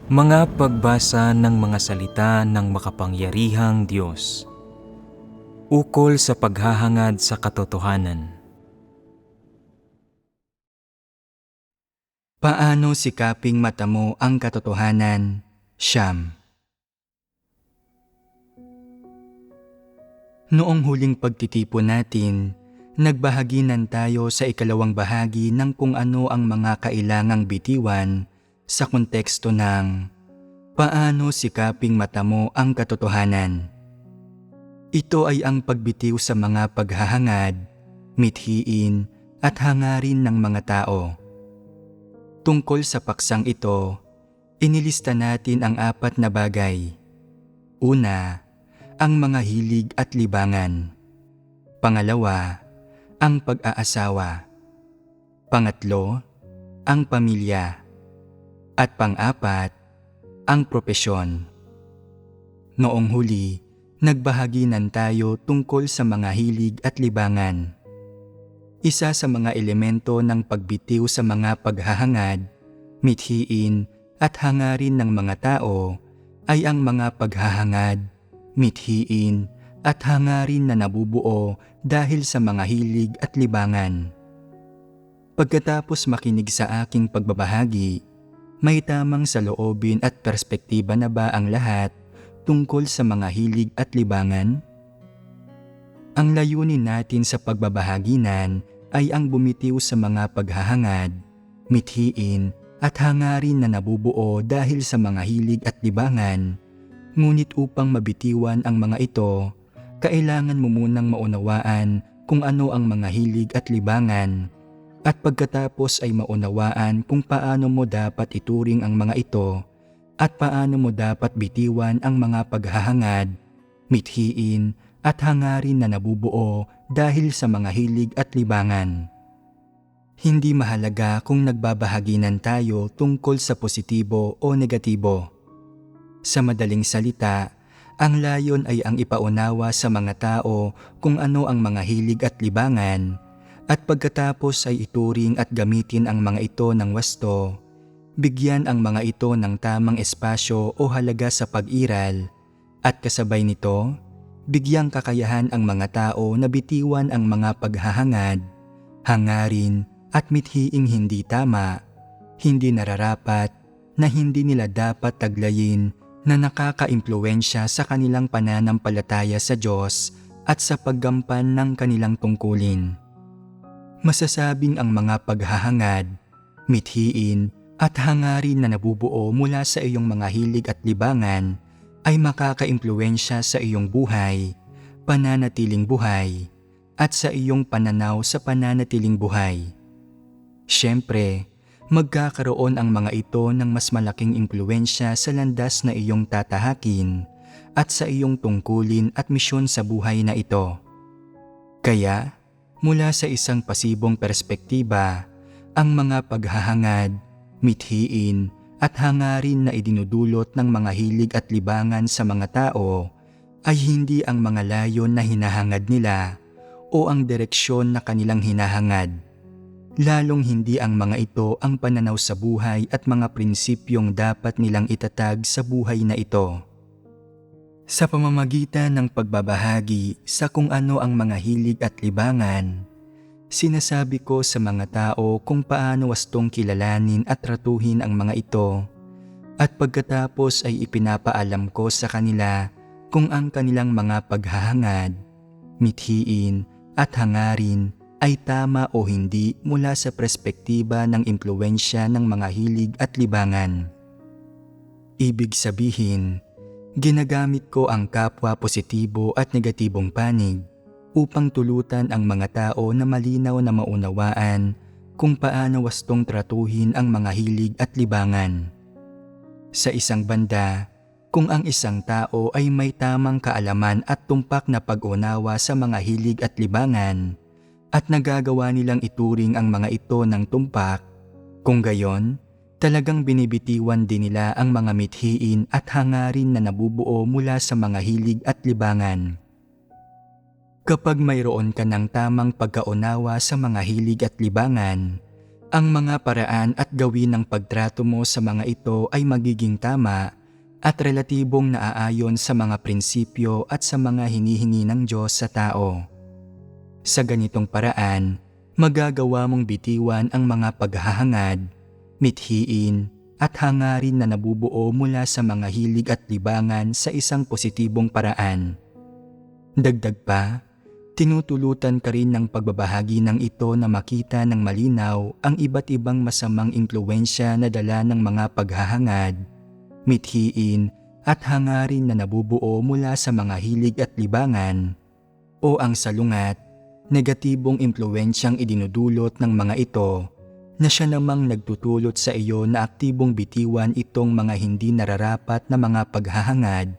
Mga pagbasa ng mga salita ng makapangyarihang Diyos. Ukol sa paghahangad sa katotohanan. Paano sikaping mata mo ang katotohanan? Siyam. Noong huling pagtitipon natin, nagbahaginan tayo sa ikalawang bahagi ng kung ano ang mga kailangang bitiwan sa konteksto ng paano sikaping mata mo ang katotohanan. Ito ay ang pagbitiw sa mga paghahangad, mithiin at hangarin ng mga tao. Tungkol sa paksang ito, inilista natin ang 4 na bagay. Una, ang mga hilig at libangan. Pangalawa, ang pag-aasawa. Pangatlo, ang pamilya. At pang-4, ang propesyon. Noong huli, nagbahaginan tayo tungkol sa mga hilig at libangan. Isa sa mga elemento ng pagbitiw sa mga paghahangad, mithiin at hangarin ng mga tao ay ang mga paghahangad, mithiin at hangarin na nabubuo dahil sa mga hilig at libangan. Pagkatapos makinig sa aking pagbabahagi, may tamang saloobin at perspektiba na ba ang lahat tungkol sa mga hilig at libangan? Ang layunin natin sa pagbabahaginan ay ang bumitiw sa mga paghahangad, mithiin at hangarin na nabubuo dahil sa mga hilig at libangan. Ngunit upang mabitiwan ang mga ito, kailangan mo munang maunawaan kung ano ang mga hilig at libangan. At pagkatapos ay maunawaan kung paano mo dapat ituring ang mga ito at paano mo dapat bitiwan ang mga paghahangad, mithiin at hangarin na nabubuo dahil sa mga hilig at libangan. Hindi mahalaga kung nagbabahaginan tayo tungkol sa positibo o negatibo. Sa madaling salita, ang layon ay ang ipaunawa sa mga tao kung ano ang mga hilig at libangan, at pagkatapos ay ituring at gamitin ang mga ito ng wasto, bigyan ang mga ito ng tamang espasyo o halaga sa pag-iral, at kasabay nito, bigyang kakayahan ang mga tao na bitiwan ang mga paghahangad, hangarin at mithiing hindi tama, hindi nararapat, na hindi nila dapat taglayin na nakaka-impluwensya sa kanilang pananampalataya sa Diyos at sa paggampan ng kanilang tungkulin. Masasabing ang mga paghahangad, mithiin at hangarin na nabubuo mula sa iyong mga hilig at libangan ay makaka-impluwensya sa iyong buhay, pananatiling buhay, at sa iyong pananaw sa pananatiling buhay. Siyempre, magkakaroon ang mga ito ng mas malaking impluwensya sa landas na iyong tatahakin at sa iyong tungkulin at misyon sa buhay na ito. Kaya, mula sa isang pasibong perspektiba, ang mga paghahangad, mithiin at hangarin na idinudulot ng mga hilig at libangan sa mga tao ay hindi ang mga layon na hinahangad nila o ang direksyon na kanilang hinahangad. Lalong hindi ang mga ito ang pananaw sa buhay at mga prinsipyong dapat nilang itatag sa buhay na ito. Sa pamamagitan ng pagbabahagi sa kung ano ang mga hilig at libangan, sinasabi ko sa mga tao kung paano wastong kilalanin at tratuhin ang mga ito, at pagkatapos ay ipinapaalam ko sa kanila kung ang kanilang mga paghahangad, mithiin at hangarin ay tama o hindi mula sa perspektiba ng impluwensya ng mga hilig at libangan. Ibig sabihin, ginagamit ko ang kapwa positibo at negatibong panig upang tulutan ang mga tao na malinaw na maunawaan kung paano wastong tratuhin ang mga hilig at libangan. Sa isang banda, kung ang isang tao ay may tamang kaalaman at tumpak na pag-unawa sa mga hilig at libangan at nagagawa nilang ituring ang mga ito ng tumpak, kung gayon, talagang binibitiwan din nila ang mga mithiin at hangarin na nabubuo mula sa mga hilig at libangan. Kapag mayroon ka ng tamang pagkaunawa sa mga hilig at libangan, Ang mga paraan at gawin ng pagtrato mo sa mga ito ay magiging tama at relatibong naaayon sa mga prinsipyo at sa mga hinihingi ng Diyos sa tao. Sa ganitong paraan, magagawa mong bitiwan ang mga paghahangad, mithiin, at hangarin na nabubuo mula sa mga hilig at libangan sa isang positibong paraan. Dagdag pa, tinutulutan ka rin ng pagbabahagi ng ito na makita ng malinaw ang iba't ibang masamang impluwensya na dala ng mga paghahangad, mithiin at hangarin na nabubuo mula sa mga hilig at libangan, o ang salungat, negatibong impluwensyang idinudulot ng mga ito na siya namang nagtutulot sa iyo na aktibong bitiwan itong mga hindi nararapat na mga paghahangad,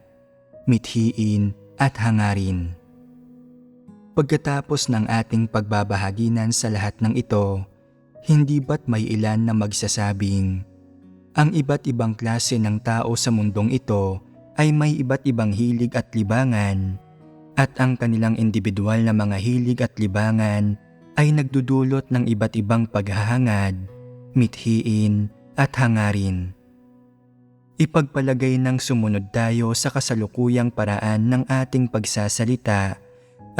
mithiin at hangarin. Pagkatapos ng ating pagbabahaginan sa lahat ng ito, hindi ba't may ilan na magsasabing, ang iba't ibang klase ng tao sa mundong ito ay may iba't ibang hilig at libangan, at ang kanilang individual na mga hilig at libangan ay nagdudulot ng iba't ibang paghahangad, mithiin at hangarin. Ipagpalagay ng sumunod tayo sa kasalukuyang paraan ng ating pagsasalita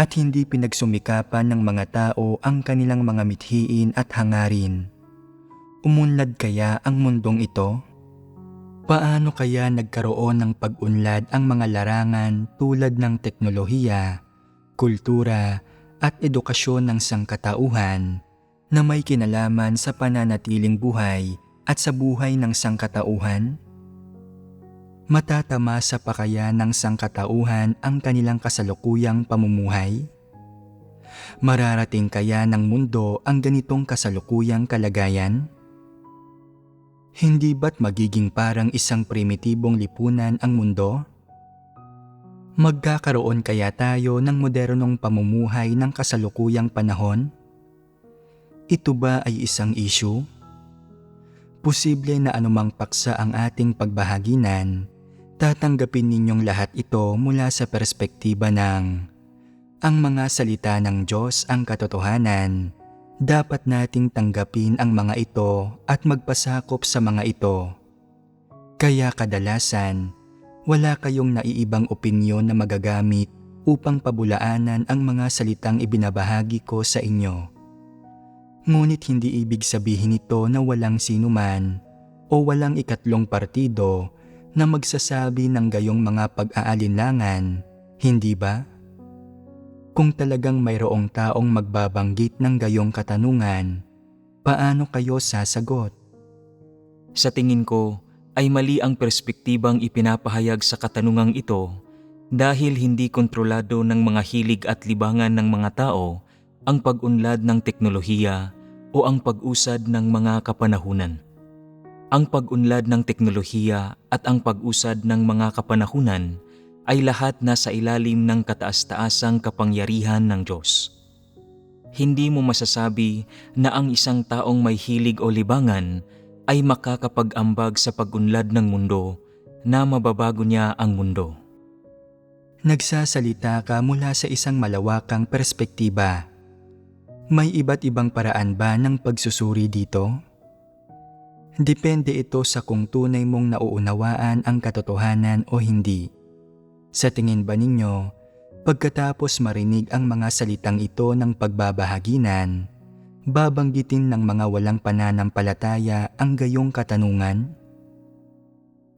at hindi pinagsumikapan ng mga tao ang kanilang mga mithiin at hangarin. Umunlad kaya ang mundong ito? Paano kaya nagkaroon ng pag-unlad ang mga larangan tulad ng teknolohiya, kultura at edukasyon ng sangkatauhan na may kinalaman sa pananatiling buhay at sa buhay ng sangkatauhan? Matatamasa pa kaya ng sangkatauhan ang kanilang kasalukuyang pamumuhay? Mararating kaya ng mundo ang ganitong kasalukuyang kalagayan? Hindi ba't magiging parang isang primitibong lipunan ang mundo? Magkakaroon kaya tayo ng modernong pamumuhay ng kasalukuyang panahon? Ito ba ay isang issue? Posible na anumang paksa ang ating pagbahaginan, tatanggapin ninyong lahat ito mula sa perspektiba ng ang mga salita ng Diyos ang katotohanan. Dapat nating tanggapin ang mga ito at magpasakop sa mga ito. Kaya kadalasan, wala kayong naiibang opinyon na magagamit upang pabulaanan ang mga salitang ibinabahagi ko sa inyo. Ngunit hindi ibig sabihin ito na walang sinuman o walang ikatlong partido na magsasabi ng gayong mga pag-aalinlangan, hindi ba? Kung talagang mayroong taong magbabanggit ng gayong katanungan, paano kayo sasagot? Sa tingin ko ay mali ang perspektibang ipinapahayag sa katanungang ito dahil hindi kontrolado ng mga hilig at libangan ng mga tao ang pag-unlad ng teknolohiya o ang pag-usad ng mga kapanahunan. Ang pag-unlad ng teknolohiya at ang pag-usad ng mga kapanahunan ay lahat nasa ilalim ng kataas-taasang kapangyarihan ng Diyos. Hindi mo masasabi na ang isang taong may hilig o libangan ay makakapag-ambag sa pag-unlad ng mundo na mababago niya ang mundo. Nagsasalita ka mula sa isang malawakang perspektiba. May iba't ibang paraan ba ng pagsusuri dito? Depende ito sa kung tunay mong nauunawaan ang katotohanan o hindi. Sa tingin ba ninyo, pagkatapos marinig ang mga salitang ito ng pagbabahaginan, babanggitin ng mga walang pananampalataya ang gayong katanungan?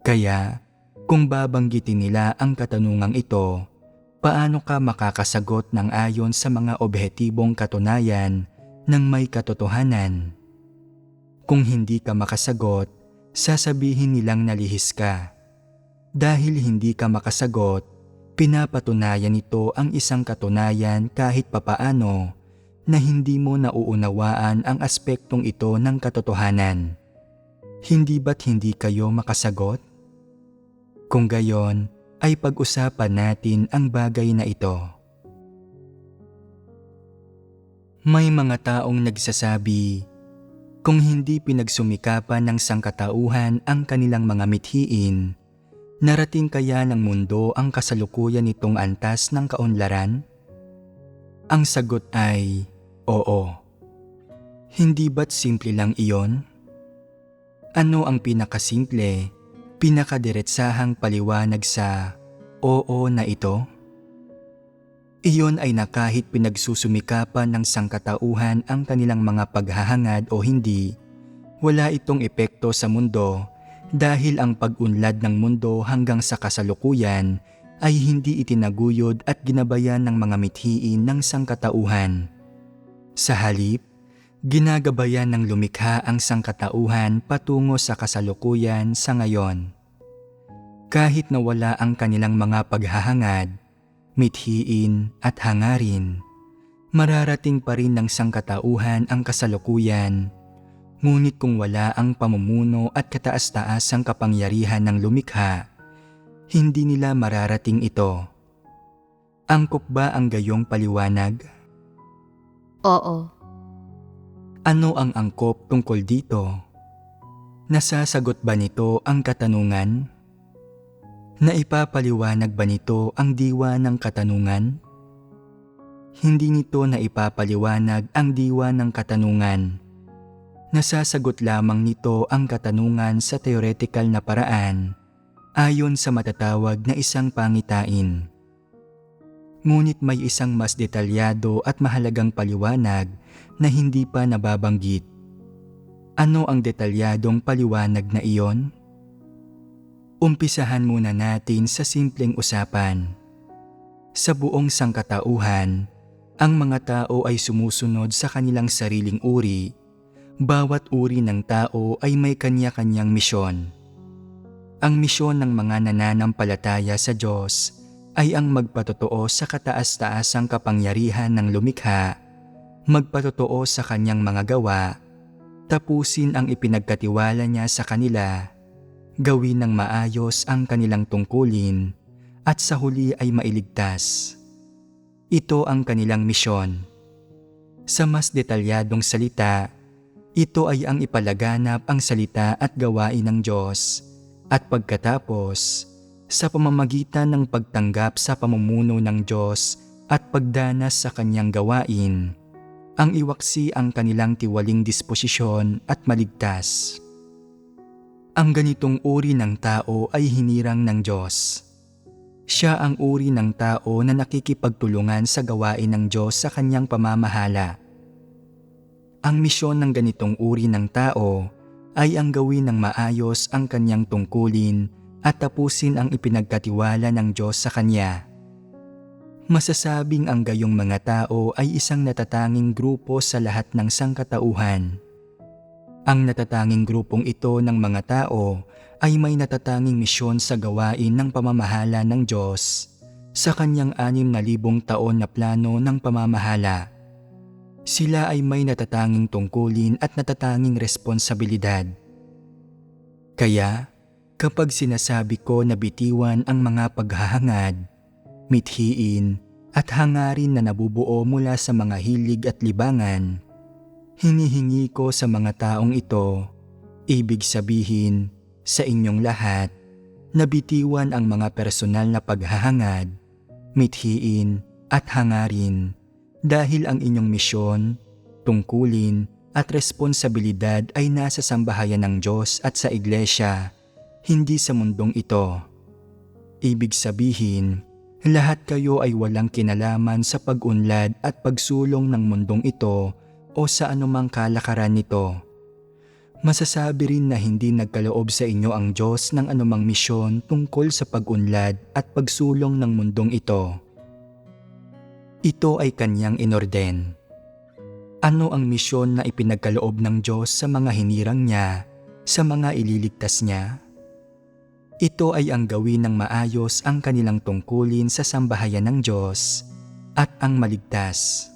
Kaya, kung babanggitin nila ang katanungang ito, paano ka makakasagot ng ayon sa mga objetibong katunayan ng may katotohanan? Kung hindi ka makasagot, sasabihin nilang nalihis ka. Dahil hindi ka makasagot, pinapatunayan nito ang isang katunayan kahit papaano na hindi mo nauunawaan ang aspektong ito ng katotohanan. Hindi ba't hindi kayo makasagot? Kung gayon, ay pag-usapan natin ang bagay na ito. May mga taong nagsasabi, kung hindi pinagsumikapan ng sangkatauhan ang kanilang mga mithiin, narating kaya ng mundo ang kasalukuyan nitong antas ng kaunlaran? Ang sagot ay, oo. Hindi ba't simple lang iyon? Ano ang pinakasimple, pinakadiretsahang paliwanag sa oo na ito? Iyon ay na kahit pinagsusumikapan ng sangkatauhan ang kanilang mga paghahangad o hindi, wala itong epekto sa mundo dahil ang pag-unlad ng mundo hanggang sa kasalukuyan ay hindi itinaguyod at ginabayan ng mga mithiin ng sangkatauhan. Sa halip, ginagabayan ng lumikha ang sangkatauhan patungo sa kasalukuyan sa ngayon. Kahit na wala ang kanilang mga paghahangad, mithiin at hangarin, mararating pa rin ng sangkatauhan ang kasalukuyan. Ngunit kung wala ang pamumuno at kataas-taasang kapangyarihan ng lumikha, hindi nila mararating ito. Angkop ba ang gayong paliwanag? Oo. Ano ang angkop tungkol dito? Nasasagot ba nito ang katanungan? Naipapaliwanag ba nito ang diwa ng katanungan? Hindi nito naipapaliwanag ang diwa ng katanungan. Nasasagot lamang nito ang katanungan sa theoretical na paraan ayon sa matatawag na isang pangitain. Ngunit may isang mas detalyado at mahalagang paliwanag na hindi pa nababanggit. Ano ang detalyadong paliwanag na iyon? Umpisahan muna natin sa simpleng usapan. Sa buong sangkatauhan, ang mga tao ay sumusunod sa kanilang sariling uri. Bawat uri ng tao ay may kanya-kanyang misyon. Ang misyon ng mga nananampalataya sa Diyos ay ang magpatotoo sa kataas-taasang kapangyarihan ng lumikha, magpatotoo sa kanyang mga gawa, tapusin ang ipinagkatiwala niya sa kanila, gawin ng maayos ang kanilang tungkulin, at sa huli ay mailigtas. Ito ang kanilang misyon. Sa mas detalyadong salita, ito ay ang ipalaganap ang salita at gawain ng Diyos, at pagkatapos, sa pamamagitan ng pagtanggap sa pamumuno ng Diyos at pagdanas sa kanyang gawain, ang iwaksi ang kanilang tiwaling disposisyon at maligtas. Ang ganitong uri ng tao ay hinirang ng Diyos. Siya ang uri ng tao na nakikipagtulungan sa gawain ng Diyos sa kanyang pamamahala. Ang misyon ng ganitong uri ng tao ay ang gawin ng maayos ang kanyang tungkulin at tapusin ang ipinagkatiwala ng Diyos sa kanya. Masasabing ang gayong mga tao ay isang natatanging grupo sa lahat ng sangkatauhan. Ang natatanging grupong ito ng mga tao ay may natatanging misyon sa gawain ng pamamahala ng Diyos sa kanyang 6,000 taon na plano ng pamamahala. Sila ay may natatanging tungkulin at natatanging responsibilidad. Kaya, kapag sinasabi ko na bitiwan ang mga paghahangad, mithiin at hangarin na nabubuo mula sa mga hilig at libangan, hinihingi ko sa mga taong ito, ibig sabihin sa inyong lahat, na bitiwan ang mga personal na paghahangad, mithiin at hangarin dahil ang inyong misyon, tungkulin at responsibilidad ay nasa sambahayan ng Diyos at sa iglesia, hindi sa mundong ito. Ibig sabihin, lahat kayo ay walang kinalaman sa pag-unlad at pagsulong ng mundong ito o sa anumang kalakaran nito. Masasabi rin na hindi nagkaloob sa inyo ang Diyos ng anumang misyon tungkol sa pag-unlad at pagsulong ng mundong ito. Ito ay kanyang inorden. Ano ang misyon na ipinagkaloob ng Diyos sa mga hinirang niya, sa mga ililigtas niya? Ito ay ang gawin ng maayos ang kanilang tungkulin sa sambahayan ng Diyos at ang maligtas.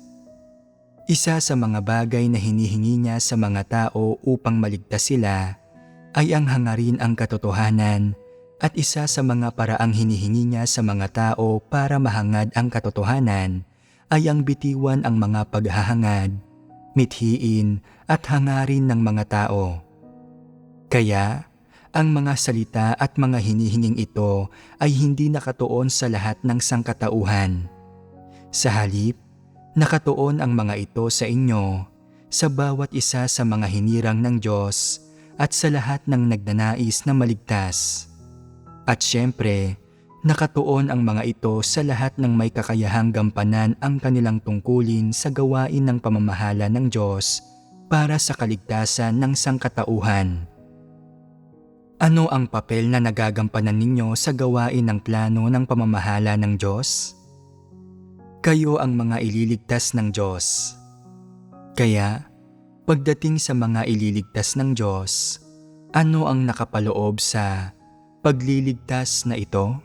Isa sa mga bagay na hinihingi niya sa mga tao upang maligtas sila ay ang hangarin ang katotohanan, at isa sa mga paraang hinihingi niya sa mga tao para mahangad ang katotohanan ay ang bitiwan ang mga paghahangad, mithiin at hangarin ng mga tao. Kaya, ang mga salita at mga hinihinging ito ay hindi nakatuon sa lahat ng sangkatauhan. Sa halip, nakatuon ang mga ito sa inyo, sa bawat isa sa mga hinirang ng Diyos at sa lahat ng nagnanais na maligtas. At syempre, nakatuon ang mga ito sa lahat ng may kakayahang gampanan ang kanilang tungkulin sa gawain ng pamamahala ng Diyos para sa kaligtasan ng sangkatauhan. Ano ang papel na nagagampanan ninyo sa gawain ng plano ng pamamahala ng Diyos? Kayo ang mga ililigtas ng Diyos. Kaya, pagdating sa mga ililigtas ng Diyos, ano ang nakapaloob sa pagliligtas na ito?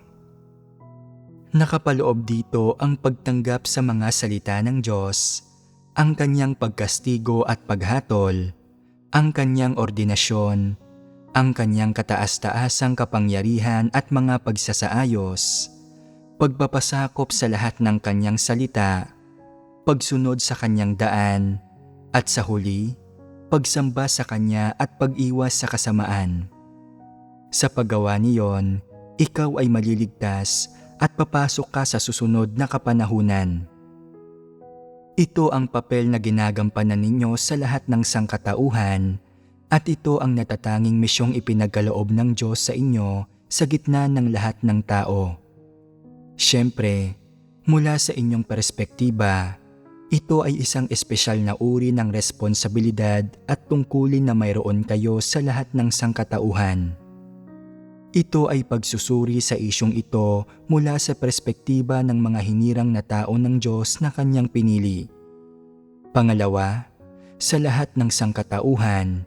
Nakapaloob dito ang pagtanggap sa mga salita ng Diyos, ang kanyang pagkastigo at paghatol, ang kanyang ordinasyon, ang kanyang kataas-taasang kapangyarihan at mga pagsasaayos, pagpapasakop sa lahat ng kanyang salita, pagsunod sa kanyang daan, at sa huli, pagsamba sa kanya at pag-iwas sa kasamaan. Sa paggawa niyon, ikaw ay maliligtas at papasok ka sa susunod na kapanahunan. Ito ang papel na ginagampanan ninyo sa lahat ng sangkatauhan at ito ang natatanging misyong ipinagkaloob ng Diyos sa inyo sa gitna ng lahat ng tao. Siyempre, mula sa inyong perspektiba, ito ay isang espesyal na uri ng responsibilidad at tungkulin na mayroon kayo sa lahat ng sangkatauhan. Ito ay pagsusuri sa isyong ito mula sa perspektiba ng mga hinirang na tao ng Diyos na kanyang pinili. Pangalawa, sa lahat ng sangkatauhan,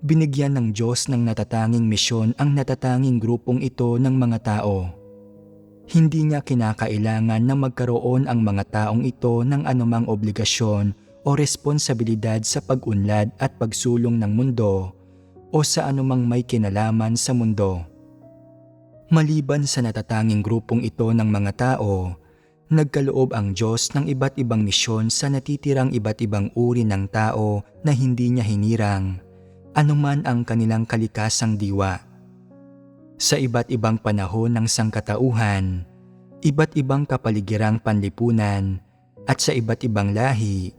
binigyan ng Diyos ng natatanging misyon ang natatanging grupong ito ng mga tao. Hindi niya kinakailangan na magkaroon ang mga taong ito ng anumang obligasyon o responsibilidad sa pag-unlad at pagsulong ng mundo o sa anumang may kinalaman sa mundo. Maliban sa natatanging grupong ito ng mga tao, nagkaloob ang Diyos ng iba't ibang misyon sa natitirang iba't ibang uri ng tao na hindi niya hinirang, anuman ang kanilang kalikasang diwa. Sa iba't ibang panahon ng sangkatauhan, iba't ibang kapaligirang panlipunan, at sa iba't ibang lahi,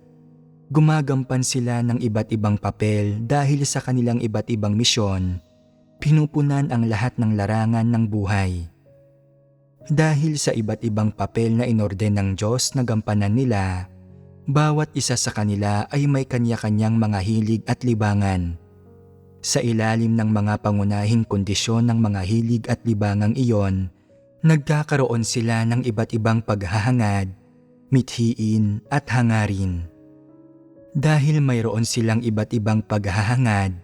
gumagampan sila ng iba't ibang papel dahil sa kanilang iba't ibang misyon, pinupunan ang lahat ng larangan ng buhay. Dahil sa iba't ibang papel na inorden ng Diyos na gampanan nila, bawat isa sa kanila ay may kanya-kanyang mga hilig at libangan. Sa ilalim ng mga pangunahing kondisyon ng mga hilig at libangang iyon, nagkakaroon sila ng iba't ibang paghahangad, mithiin at hangarin. Dahil mayroon silang iba't ibang paghahangad,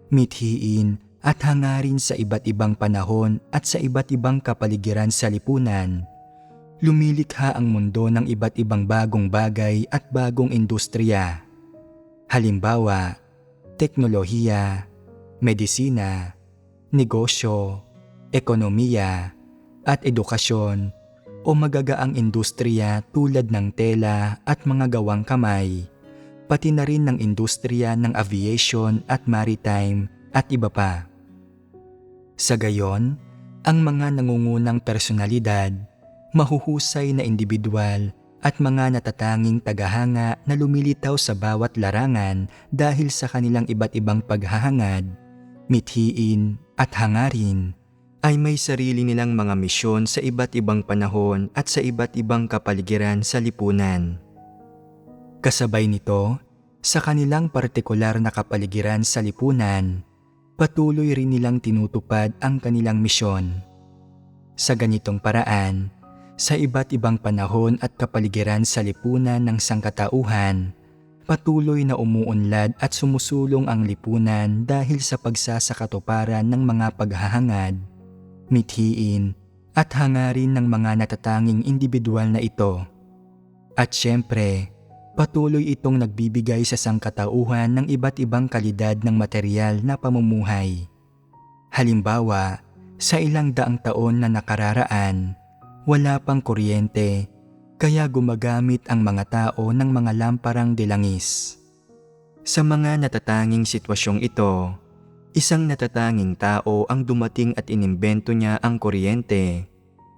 mithiin at hangarin sa iba't ibang panahon at sa iba't ibang kapaligiran sa lipunan, lumilikha ang mundo ng iba't ibang bagong bagay at bagong industriya. Halimbawa, teknolohiya, medisina, negosyo, ekonomiya, at edukasyon o magagaang industriya tulad ng tela at mga gawang kamay, pati na rin ng industriya ng aviation at maritime at iba pa. Sa gayon, ang mga nangungunang personalidad, mahuhusay na individual at mga natatanging tagahanga na lumilitaw sa bawat larangan dahil sa kanilang iba't ibang paghahangad, mithiin at hangarin, ay may sarili nilang mga misyon sa iba't ibang panahon at sa iba't ibang kapaligiran sa lipunan. Kasabay nito, sa kanilang partikular na kapaligiran sa lipunan, patuloy rin nilang tinutupad ang kanilang misyon. Sa ganitong paraan, sa iba't ibang panahon at kapaligiran sa lipunan ng sangkatauhan, patuloy na umuunlad at sumusulong ang lipunan dahil sa pagsasakatuparan ng mga paghahangad, mithiin at hangarin ng mga natatanging individual na ito. At syempre, patuloy itong nagbibigay sa sangkatauhan ng iba't ibang kalidad ng material na pamumuhay. Halimbawa, sa ilang daang taon na nakararaan, wala pang kuryente, kaya gumagamit ang mga tao ng mga lamparang dilangis. Sa mga natatanging sitwasyong ito, isang natatanging tao ang dumating at inimbento niya ang kuryente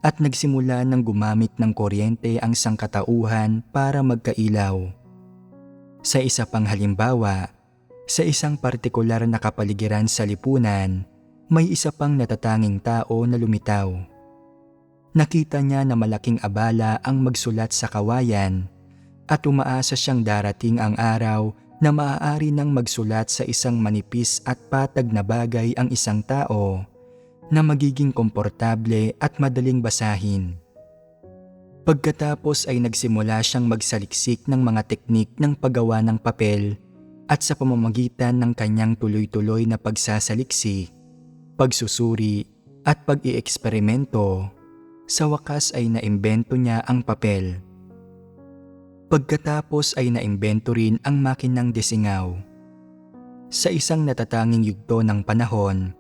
at nagsimula ng gumamit ng kuryente ang sangkatauhan para magkailaw. Sa isa pang halimbawa, sa isang partikular na kapaligiran sa lipunan, may isa pang natatanging tao na lumitaw. Nakita niya na malaking abala ang magsulat sa kawayan at umaasa siyang darating ang araw na maaari nang magsulat sa isang manipis at patag na bagay ang isang tao na magiging komportable at madaling basahin. Pagkatapos ay nagsimula siyang magsaliksik ng mga teknik ng paggawa ng papel at sa pamamagitan ng kanyang tuloy-tuloy na pagsasaliksik, pagsusuri at pag-iexperimento, sa wakas ay naimbento niya ang papel. Pagkatapos ay naimbento rin ang makinang desingaw. Sa isang natatanging yugto ng panahon,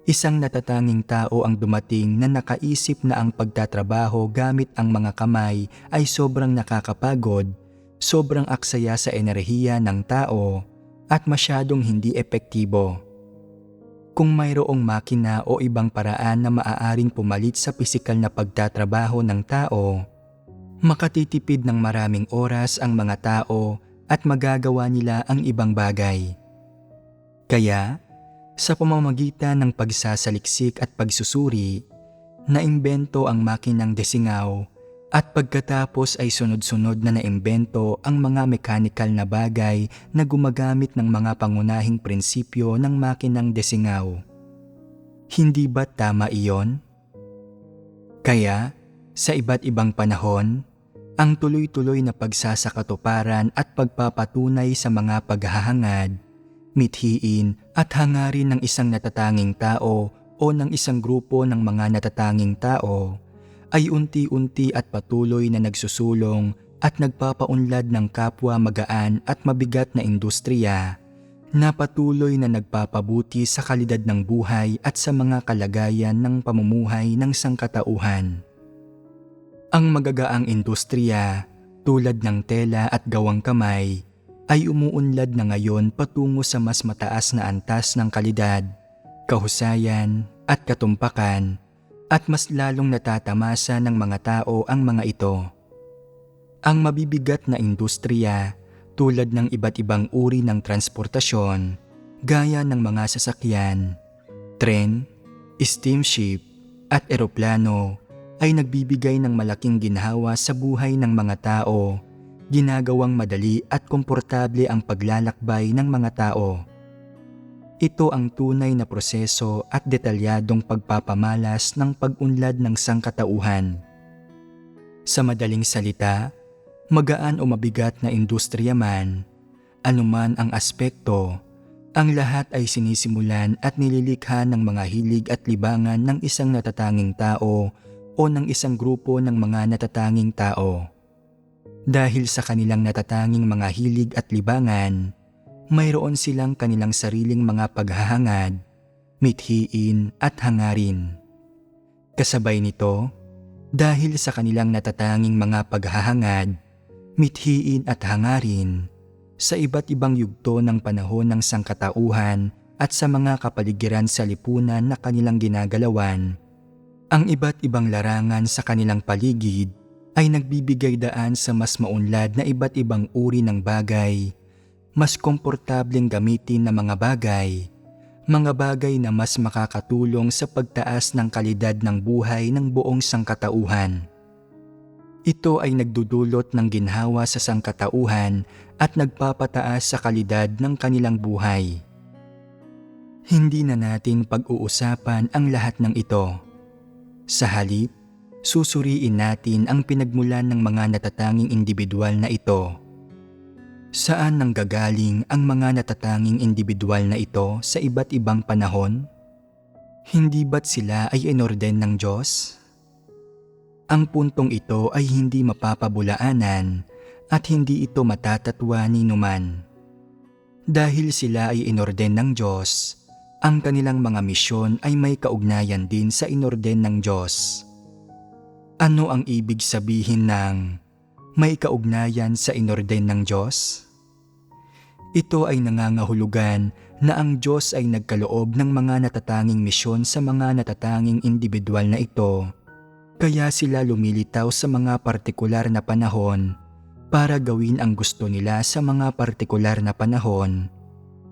isang natatanging tao ang dumating na nakaisip na ang pagtatrabaho gamit ang mga kamay ay sobrang nakakapagod, sobrang aksaya sa enerhiya ng tao at masyadong hindi epektibo. Kung mayroong makina o ibang paraan na maaaring pumalit sa pisikal na pagtatrabaho ng tao, makatitipid ng maraming oras ang mga tao at magagawa nila ang ibang bagay. Kaya, sa pamamagitan ng pagsasaliksik at pagsusuri, naimbento ang makinang desingaw at pagkatapos ay sunod-sunod na naimbento ang mga mekanikal na bagay na gumagamit ng mga pangunahing prinsipyo ng makinang desingaw. Hindi ba tama iyon? Kaya, sa iba't ibang panahon, ang tuloy-tuloy na pagsasakatuparan at pagpapatunay sa mga paghahangad, mithiin at hangarin ng isang natatanging tao o ng isang grupo ng mga natatanging tao ay unti-unti at patuloy na nagsusulong at nagpapaunlad ng kapwa magaan at mabigat na industriya na patuloy na nagpapabuti sa kalidad ng buhay at sa mga kalagayan ng pamumuhay ng sangkatauhan. Ang magagaang industriya, tulad ng tela at gawang kamay, ay umuunlad na ngayon patungo sa mas mataas na antas ng kalidad, kahusayan at katumpakan, at mas lalong natatamasa ng mga tao ang mga ito. Ang mabibigat na industriya, tulad ng iba't ibang uri ng transportasyon, gaya ng mga sasakyan, tren, steamship at eroplano, ay nagbibigay ng malaking ginhawa sa buhay ng mga tao, ginagawang madali at komportable ang paglalakbay ng mga tao. Ito ang tunay na proseso at detalyadong pagpapamalas ng pag-unlad ng sangkatauhan. Sa madaling salita, magaan o mabigat na industriya man, anuman ang aspekto, ang lahat ay sinisimulan at nililikha ng mga hilig at libangan ng isang natatanging tao o ng isang grupo ng mga natatanging tao. Dahil sa kanilang natatanging mga hilig at libangan, mayroon silang kanilang sariling mga paghahangad, mithiin at hangarin. Kasabay nito, dahil sa kanilang natatanging mga paghahangad, mithiin at hangarin, sa iba't ibang yugto ng panahon ng sangkatauhan at sa mga kapaligiran sa lipunan na kanilang ginagalawan, ang iba't ibang larangan sa kanilang paligid ay nagbibigay daan sa mas maunlad na iba't ibang uri ng bagay, mas komportableng gamitin na mga bagay na mas makakatulong sa pagtaas ng kalidad ng buhay ng buong sangkatauhan. Ito ay nagdudulot ng ginhawa sa sangkatauhan at nagpapataas sa kalidad ng kanilang buhay. Hindi na natin pag-uusapan ang lahat ng ito. Sa halip, susuriin natin ang pinagmulan ng mga natatanging individual na ito. Saan nanggagaling ang mga natatanging individual na ito sa iba't ibang panahon? Hindi ba't sila ay inorden ng Diyos? Ang puntong ito ay hindi mapapabulaanan at hindi ito matatatwa ni numan. Dahil sila ay inorden ng Diyos, ang kanilang mga misyon ay may kaugnayan din sa inorden ng Diyos. Ano ang ibig sabihin ng may kaugnayan sa inorden ng Diyos? Ito ay nangangahulugan na ang Diyos ay nagkaloob ng mga natatanging misyon sa mga natatanging individual na ito, kaya sila lumilitaw sa mga partikular na panahon para gawin ang gusto nila sa mga partikular na panahon,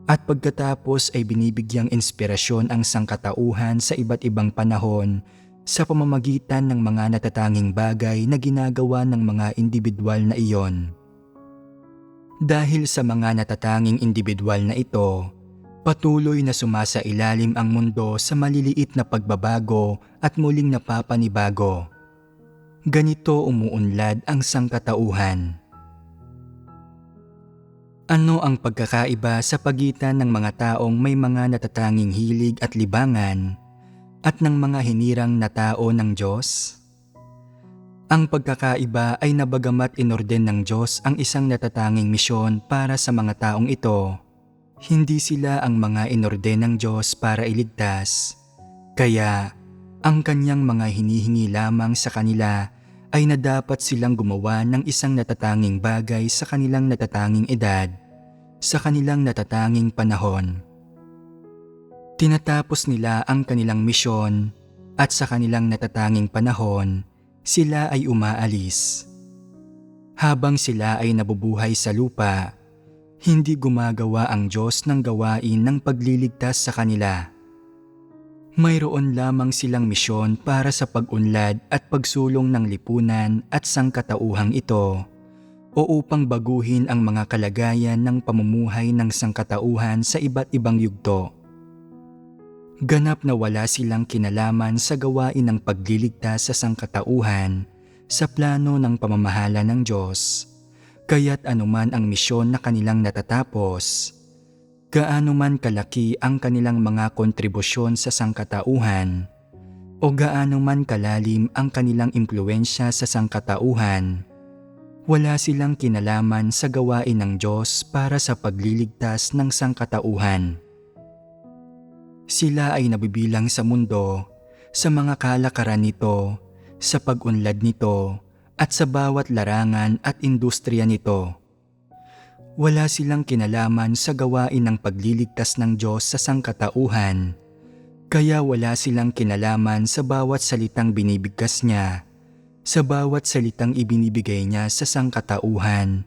at pagkatapos ay binibigyang inspirasyon ang sangkatauhan sa iba't ibang panahon sa pamamagitan ng mga natatanging bagay na ginagawa ng mga individual na iyon. Dahil sa mga natatanging individual na ito, patuloy na sumasailalim ang mundo sa maliliit na pagbabago at muling napapanibago. Ganito umuunlad ang sangkatauhan. Ano ang pagkakaiba sa pagitan ng mga taong may mga natatanging hilig at libangan at ng mga hinirang na tao ng Diyos? Ang pagkakaiba ay nabagamat inorden ng Diyos ang isang natatanging misyon para sa mga taong ito, hindi sila ang mga inorden ng Diyos para iligtas. Kaya, ang kanyang mga hinihingi lamang sa kanila ay na dapat silang gumawa ng isang natatanging bagay sa kanilang natatanging edad, sa kanilang natatanging panahon. Tinatapos nila ang kanilang misyon at sa kanilang natatanging panahon, sila ay umaalis. Habang sila ay nabubuhay sa lupa, hindi gumagawa ang Diyos ng gawain ng pagliligtas sa kanila. Mayroon lamang silang misyon para sa pag-unlad at pagsulong ng lipunan at sangkatauhang ito o upang baguhin ang mga kalagayan ng pamumuhay ng sangkatauhan sa iba't ibang yugto. Ganap na wala silang kinalaman sa gawain ng pagliligtas sa sangkatauhan sa plano ng pamamahala ng Diyos, kaya't anuman ang misyon na kanilang natatapos, gaano man kalaki ang kanilang mga kontribusyon sa sangkatauhan o gaano man kalalim ang kanilang impluensya sa sangkatauhan, wala silang kinalaman sa gawain ng Diyos para sa pagliligtas ng sangkatauhan. Sila ay nabibilang sa mundo, sa mga kalakaran nito, sa pag-unlad nito, at sa bawat larangan at industriya nito. Wala silang kinalaman sa gawain ng pagliligtas ng Diyos sa sangkatauhan, kaya wala silang kinalaman sa bawat salitang binibigkas niya, sa bawat salitang ibinibigay niya sa sangkatauhan,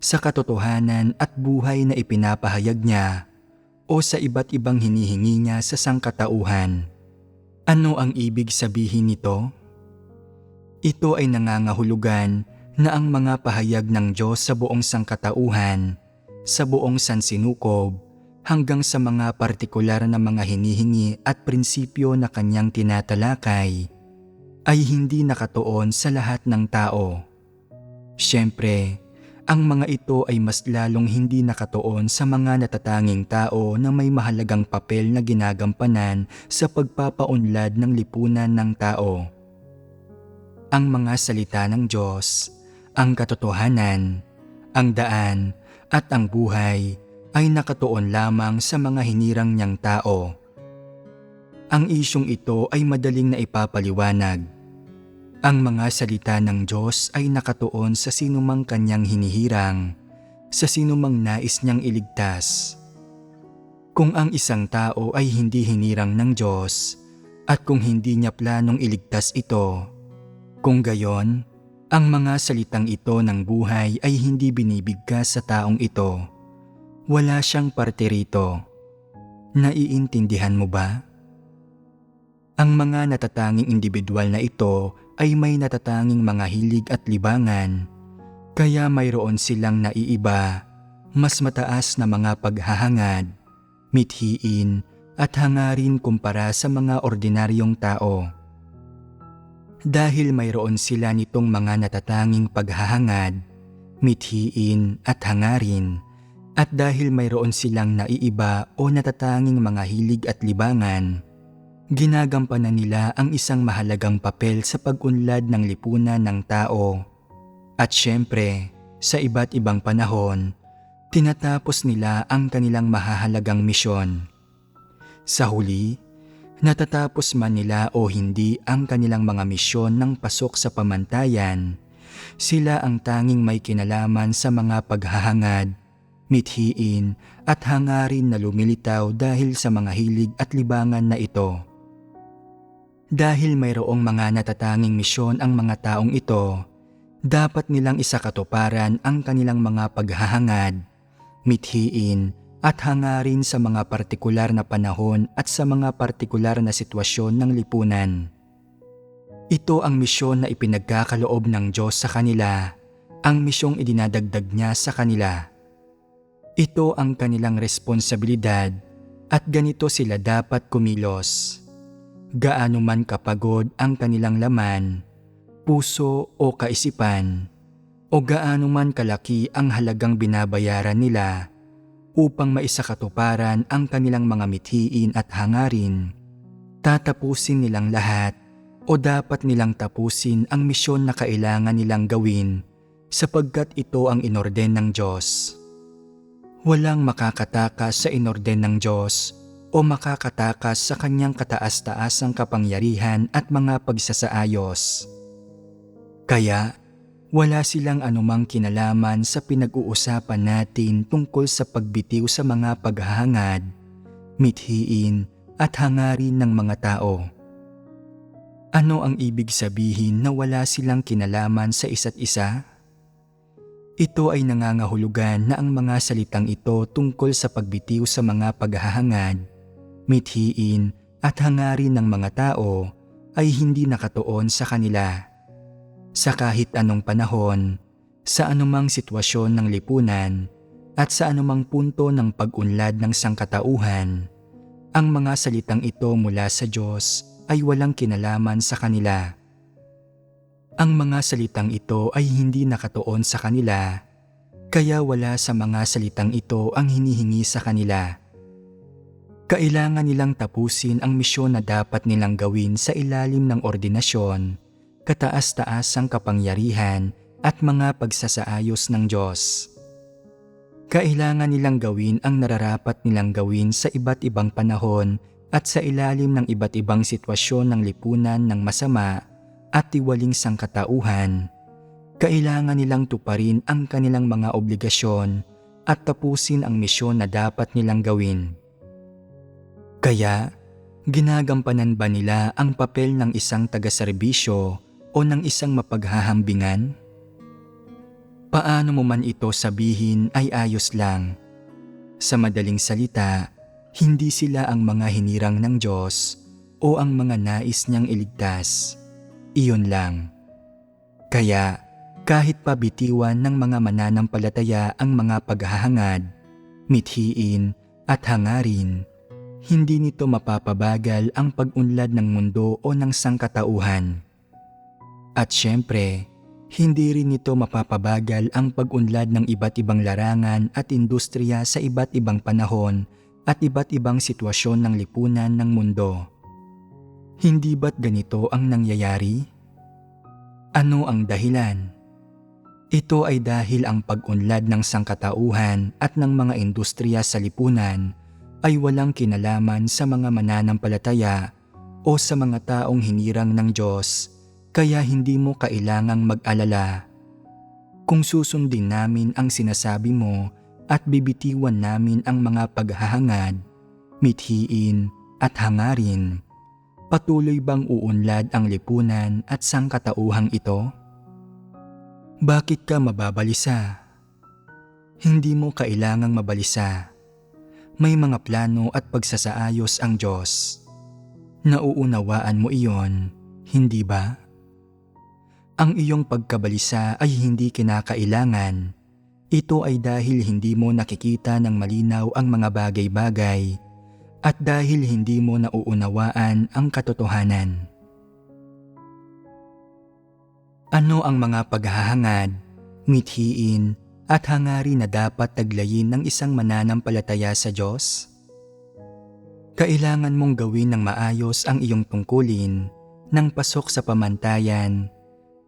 sa katotohanan at buhay na ipinapahayag niya, o sa iba't ibang hinihingi niya sa sangkatauhan. Ano ang ibig sabihin nito? Ito ay nangangahulugan na ang mga pahayag ng Diyos sa buong sangkatauhan, sa buong sansinukob, hanggang sa mga partikular na mga hinihingi at prinsipyo na kanyang tinatalakay, ay hindi nakatuon sa lahat ng tao. Siyempre, ang mga ito ay mas lalong hindi nakatuon sa mga natatanging tao na may mahalagang papel na ginagampanan sa pagpapaunlad ng lipunan ng tao. Ang mga salita ng Diyos, ang katotohanan, ang daan at ang buhay ay nakatuon lamang sa mga hinirang niyang tao. Ang isyong ito ay madaling na ipapaliwanag. Ang mga salita ng Diyos ay nakatuon sa sinumang kanyang hinihirang, sa sinumang nais niyang iligtas. Kung ang isang tao ay hindi hinirang ng Diyos at kung hindi niya planong iligtas ito, kung gayon, ang mga salitang ito ng buhay ay hindi binibigkas sa taong ito. Wala siyang parte rito. Naiintindihan mo ba? Ang mga natatanging individual na ito ay may natatanging mga hilig at libangan, kaya mayroon silang naiiba, mas mataas na mga paghahangad, mithiin at hangarin kumpara sa mga ordinaryong tao. Dahil mayroon sila nitong mga natatanging paghahangad, mithiin at hangarin, at dahil mayroon silang naiiba o natatanging mga hilig at libangan, ginagampanan nila ang isang mahalagang papel sa pag-unlad ng lipunan ng tao. At syempre, sa iba't ibang panahon, tinatapos nila ang kanilang mahahalagang misyon. Sa huli, natatapos man nila o hindi ang kanilang mga misyon ng pasok sa pamantayan, sila ang tanging may kinalaman sa mga paghahangad, mithiin at hangarin na lumilitaw dahil sa mga hilig at libangan na ito. Dahil mayroong mga natatanging misyon ang mga taong ito, Dapat nilang isakatuparan ang kanilang mga paghahangad, mithiin at hangarin sa mga partikular na panahon at sa mga partikular na sitwasyon ng lipunan. Ito ang misyon na ipinagkakaloob ng Diyos sa kanila, ang misyong idinadagdag niya sa kanila. Ito ang kanilang responsibilidad at ganito sila dapat kumilos. Gaano man kapagod ang kanilang laman, puso o kaisipan, o gaano man kalaki ang halagang binabayaran nila upang maisakatuparan ang kanilang mga mithiin at hangarin, tatapusin nilang lahat o dapat nilang tapusin ang misyon na kailangan nilang gawin sapagkat ito ang inorden ng Diyos. Walang makakatakas sa inorden ng Diyos o makakatakas sa kanyang kataas-taasang kapangyarihan at mga pagsasaayos. Kaya, wala silang anumang kinalaman sa pinag-uusapan natin tungkol sa pagbitiw sa mga paghahangad, mithiin at hangarin ng mga tao. Ano ang ibig sabihin na wala silang kinalaman sa isa't isa? Ito ay nangangahulugan na ang mga salitang ito tungkol sa pagbitiw sa mga paghahangad, mithiin at hangarin ng mga tao ay hindi nakatuon sa kanila. Sa kahit anong panahon, sa anumang sitwasyon ng lipunan at sa anumang punto ng pag-unlad ng sangkatauhan, ang mga salitang ito mula sa Diyos ay walang kinalaman sa kanila. Ang mga salitang ito ay hindi nakatuon sa kanila, kaya wala sa mga salitang ito ang hinihingi sa kanila. Kailangan nilang tapusin ang misyon na dapat nilang gawin sa ilalim ng ordinasyon, kataas-taasang kapangyarihan at mga pagsasaayos ng Diyos. Kailangan nilang gawin ang nararapat nilang gawin sa iba't ibang panahon at sa ilalim ng iba't ibang sitwasyon ng lipunan ng masama at tiwaling sangkatauhan. Kailangan nilang tuparin ang kanilang mga obligasyon at tapusin ang misyon na dapat nilang gawin. Kaya, ginagampanan ba nila ang papel ng isang taga-serbisyo o ng isang mapaghahambingan? Paano mo man ito sabihin ay ayos lang. Sa madaling salita, hindi sila ang mga hinirang ng Diyos o ang mga nais niyang iligtas. Iyon lang. Kaya, kahit pabitiwan ng mga mananampalataya ang mga paghahangad, mithiin at hangarin, hindi nito mapapabagal ang pag-unlad ng mundo o ng sangkatauhan. At syempre, hindi rin nito mapapabagal ang pag-unlad ng iba't ibang larangan at industriya sa iba't ibang panahon at iba't ibang sitwasyon ng lipunan ng mundo. Hindi ba't ganito ang nangyayari? Ano ang dahilan? Ito ay dahil ang pag-unlad ng sangkatauhan at ng mga industriya sa lipunan ay walang kinalaman sa mga mananampalataya o sa mga taong hinirang ng Diyos, kaya hindi mo kailangang mag-alala. Kung susundin namin ang sinasabi mo at bibitiwan namin ang mga paghahangad, mithiin at hangarin, patuloy bang uunlad ang lipunan at sangkatauhang ito? Bakit ka mababalisa? Hindi mo kailangang mabalisa. May mga plano at pagsasaayos ang Diyos. Nauunawaan mo iyon, hindi ba? Ang iyong pagkabalisa ay hindi kinakailangan. Ito ay dahil hindi mo nakikita ng malinaw ang mga bagay-bagay at dahil hindi mo nauunawaan ang katotohanan. Ano ang mga paghahangad, mithiin at hangarin na dapat taglayin ng isang mananampalataya sa Diyos? Kailangan mong gawin ng maayos ang iyong tungkulin nang pasok sa pamantayan,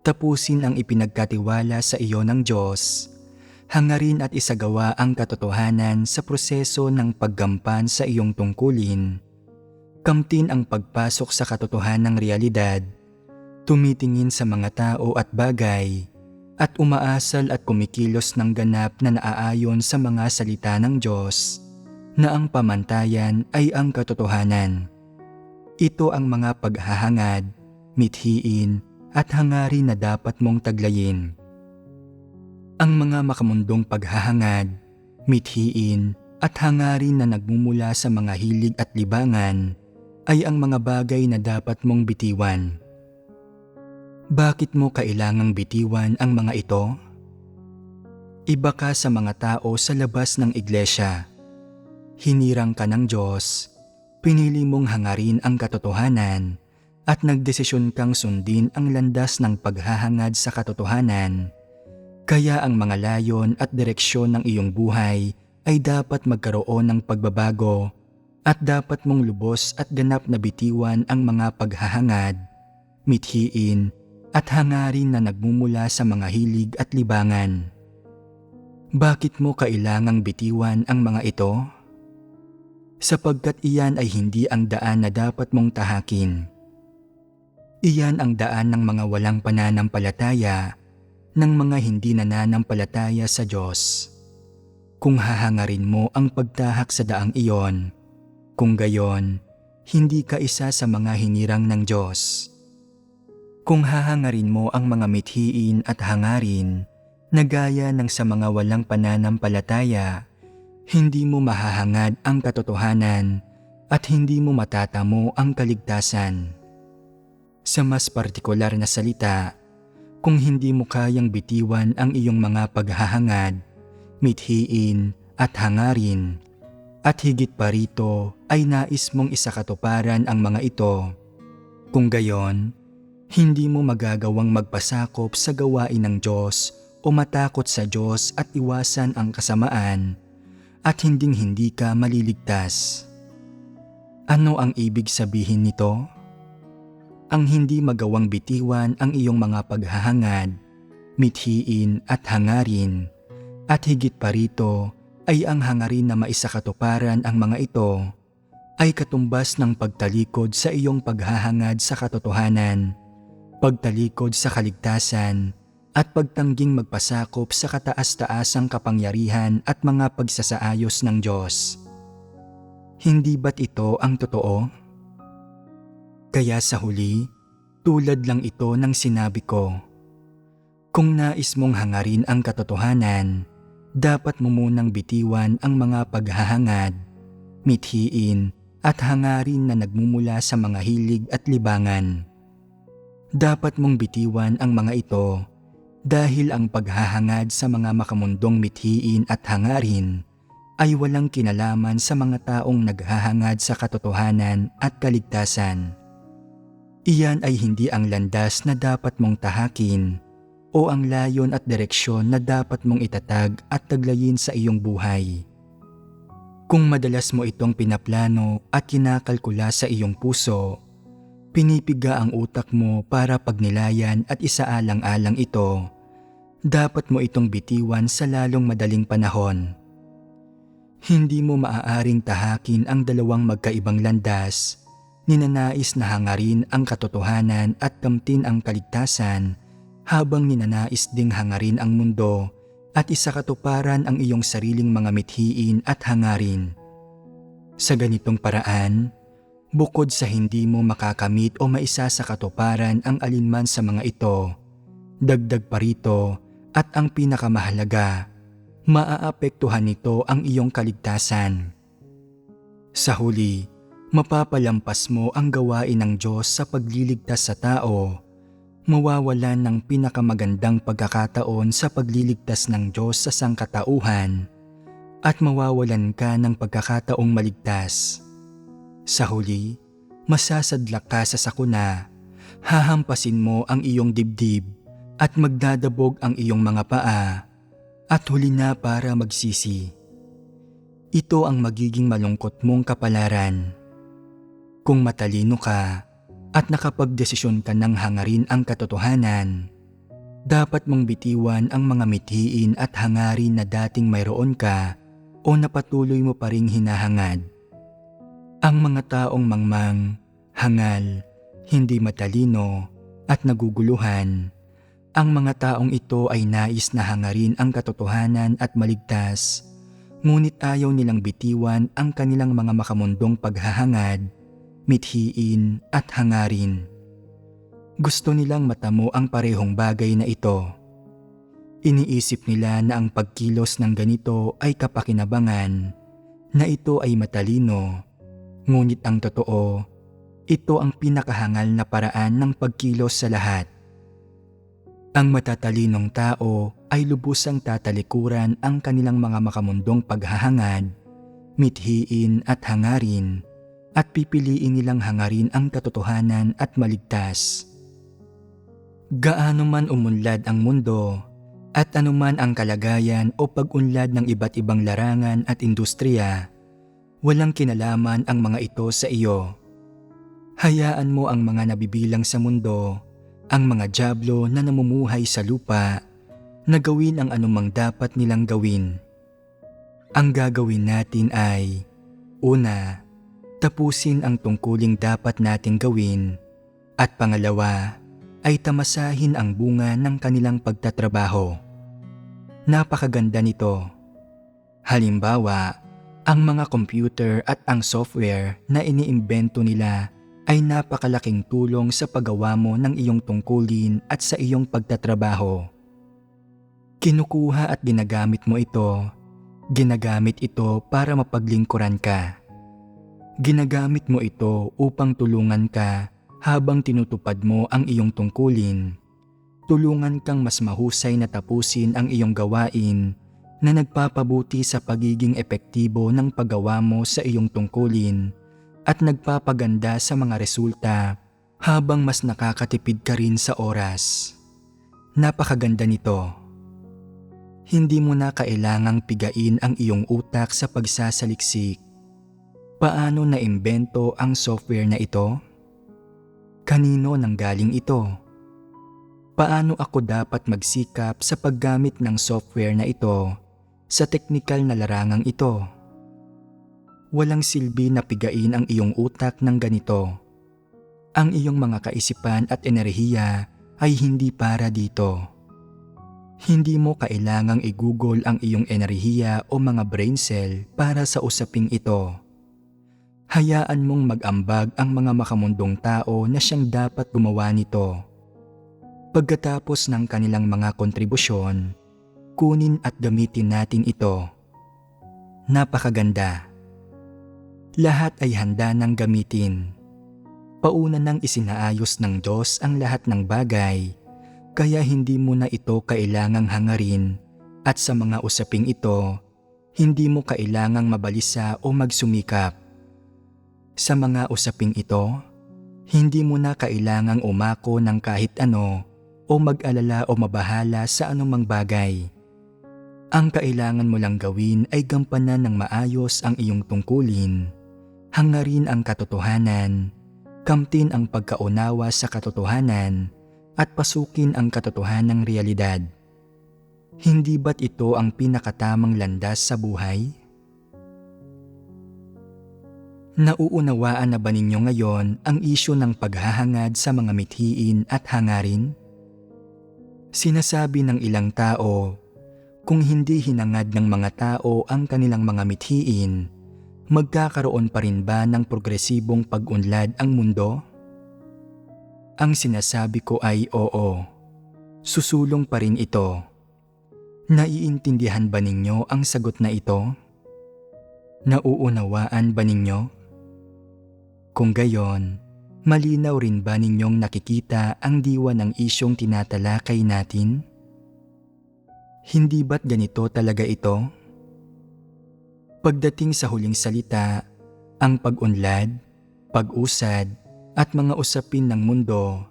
tapusin ang ipinagkatiwala sa iyo ng Diyos, hangarin at isagawa ang katotohanan sa proseso ng paggampan sa iyong tungkulin, kamtin ang pagpasok sa katotohanang realidad, tumitingin sa mga tao at bagay, at umaasal at kumikilos ng ganap na naaayon sa mga salita ng Diyos, na ang pamantayan ay ang katotohanan. Ito ang mga paghahangad, mithiin at hangarin na dapat mong taglayin. Ang mga makamundong paghahangad, mithiin at hangarin na nagmumula sa mga hilig at libangan ay ang mga bagay na dapat mong bitiwan. Bakit mo kailangang bitiwan ang mga ito? Iba ka sa mga tao sa labas ng iglesia. Hinirang ka ng Diyos, pinili mong hangarin ang katotohanan at nagdesisyon kang sundin ang landas ng paghahangad sa katotohanan. Kaya ang mga layon at direksyon ng iyong buhay ay dapat magkaroon ng pagbabago at dapat mong lubos at ganap na bitiwan ang mga paghahangad, mithiin at hangarin na nagmumula sa mga hilig at libangan. Bakit mo kailangang bitiwan ang mga ito? Sapagkat iyan ay hindi ang daan na dapat mong tahakin. Iyan ang daan ng mga walang pananampalataya, ng mga hindi nananampalataya sa Diyos. Kung hahangarin mo ang pagtahak sa daang iyon, kung gayon, hindi ka isa sa mga hinirang ng Diyos. Kung hahangarin mo ang mga mithiin at hangarin na gaya ng sa mga walang pananampalataya, hindi mo mahahangad ang katotohanan at hindi mo matatamo ang kaligtasan. Sa mas partikular na salita, kung hindi mo kayang bitiwan ang iyong mga paghahangad, mithiin at hangarin, at higit pa rito ay nais mong isakatuparan ang mga ito, kung gayon, hindi mo magagawang magpasakop sa gawain ng Diyos o matakot sa Diyos at iwasan ang kasamaan, at hinding-hindi ka maliligtas. Ano ang ibig sabihin nito? Ang hindi magawang bitiwan ang iyong mga paghahangad, mithiin at hangarin, at higit pa rito ay ang hangarin na maisakatuparan ang mga ito, ay katumbas ng pagtalikod sa iyong paghahangad sa katotohanan, pagtalikod sa kaligtasan, at pagtangging magpasakop sa kataas-taasang kapangyarihan at mga pagsasaayos ng Diyos. Hindi ba't ito ang totoo? Kaya sa huli, tulad lang ito ng sinabi ko. Kung nais mong hangarin ang katotohanan, dapat mo munang bitiwan ang mga paghahangad, mithiin at hangarin na nagmumula sa mga hilig at libangan. Dapat mong bitiwan ang mga ito dahil ang paghahangad sa mga makamundong mithiin at hangarin ay walang kinalaman sa mga taong naghahangad sa katotohanan at kaligtasan. Iyan ay hindi ang landas na dapat mong tahakin o ang layon at direksyon na dapat mong itatag at taglayin sa iyong buhay. Kung madalas mo itong pinaplano at kinakalkula sa iyong puso, pinipiga ang utak mo para pagnilayan at isaalang-alang ito, dapat mo itong bitiwan sa lalong madaling panahon. Hindi mo maaaring tahakin ang dalawang magkaibang landas, ninanais na hangarin ang katotohanan at kamtin ang kaligtasan habang ninanais ding hangarin ang mundo at isakatuparan ang iyong sariling mga mithiin at hangarin. Sa ganitong paraan, bukod sa hindi mo makakamit o maisa sa katuparan ang alinman sa mga ito, dagdag pa rito at ang pinakamahalaga, maaapektuhan nito ang iyong kaligtasan. Sa huli, mapapalampas mo ang gawain ng Diyos sa pagliligtas sa tao, mawawalan ng pinakamagandang pagkakataon sa pagliligtas ng Diyos sa sangkatauhan, at mawawalan ka ng pagkakataong maligtas. Sa huli, masasadlak ka sa sakuna, hahampasin mo ang iyong dibdib at magdadabog ang iyong mga paa, at huli na para magsisi. Ito ang magiging malungkot mong kapalaran. Kung matalino ka at nakapagdesisyon ka ng hangarin ang katotohanan, dapat mong bitiwan ang mga mithiin at hangarin na dating mayroon ka o napatuloy mo pa ring hinahangad. Ang mga taong mangmang, hangal, hindi matalino at naguguluhan, ang mga taong ito ay nais na hangarin ang katotohanan at maligtas, ngunit ayaw nilang bitiwan ang kanilang mga makamundong paghahangad, mithiin at hangarin. Gusto nilang matamo ang parehong bagay na ito. Iniisip nila na ang pagkilos ng ganito ay kapakinabangan, na ito ay matalino, ngunit ang totoo, ito ang pinakahangal na paraan ng pagkilos sa lahat. Ang matatalinong tao ay lubusang tatalikuran ang kanilang mga makamundong paghahangad, mithiin at hangarin, at pipiliin nilang hangarin ang katotohanan at maligtas. Gaano man umunlad ang mundo, at anuman ang kalagayan o pag-unlad ng iba't ibang larangan at industriya, walang kinalaman ang mga ito sa iyo. Hayaan mo ang mga nabibilang sa mundo, ang mga dyablo na namumuhay sa lupa, na gawin ang anumang dapat nilang gawin. Ang gagawin natin ay, una, tapusin ang tungkuling dapat nating gawin, at pangalawa, ay tamasahin ang bunga ng kanilang pagtatrabaho. Napakaganda nito. Halimbawa, ang mga computer at ang software na iniimbento nila ay napakalaking tulong sa paggawa mo ng iyong tungkulin at sa iyong pagtatrabaho. Kinukuha at ginagamit mo ito. Ginagamit ito para mapaglingkuran ka. Ginagamit mo ito upang tulungan ka habang tinutupad mo ang iyong tungkulin. Tulungan kang mas mahusay na tapusin ang iyong gawain na nagpapabuti sa pagiging epektibo ng paggawa mo sa iyong tungkulin at nagpapaganda sa mga resulta habang mas nakakatipid ka rin sa oras. Napakaganda nito. Hindi mo na kailangang pigain ang iyong utak sa pagsasaliksik. Paano naimbento ang software na ito? Kanino nanggaling ito? Paano ako dapat magsikap sa paggamit ng software na ito sa teknikal na larangang ito? Walang silbi na pigain ang iyong utak ng ganito. Ang iyong mga kaisipan at enerhiya ay hindi para dito. Hindi mo kailangang i-google ang iyong enerhiya o mga brain cell para sa usaping ito. Hayaan mong mag-ambag ang mga makamundong tao na siyang dapat gumawa nito. Pagkatapos ng kanilang mga kontribusyon, kunin at gamitin natin ito. Napakaganda. Lahat ay handa ng gamitin. Pauna nang isinaayos ng Diyos ang lahat ng bagay, kaya hindi mo na ito kailangang hangarin at sa mga usaping ito, hindi mo kailangang mabalisa o magsumikap. Sa mga usaping ito, hindi mo na kailangang umako ng kahit ano o mag-alala o mabahala sa anumang bagay. Ang kailangan mo lang gawin ay gampanan ng maayos ang iyong tungkulin, hangarin ang katotohanan, kamtin ang pagkaunawa sa katotohanan, at pasukin ang katotohanang realidad. Hindi ba't ito ang pinakatamang landas sa buhay? Nauunawaan na ba ninyo ngayon ang isyu ng paghahangad sa mga mithiin at hangarin? Sinasabi ng ilang tao, kung hindi hinangad ng mga tao ang kanilang mga mithiin, magkakaroon pa rin ba ng progresibong pag-unlad ang mundo? Ang sinasabi ko ay oo. Susulong pa rin ito. Naiintindihan ba ninyo ang sagot na ito? Nauunawaan ba ninyo? Kung gayon, malinaw rin ba ninyong nakikita ang diwa ng isyong tinatalakay natin? Hindi ba't ganito talaga ito? Pagdating sa huling salita, ang pag-unlad, pag-usad, at mga usapin ng mundo,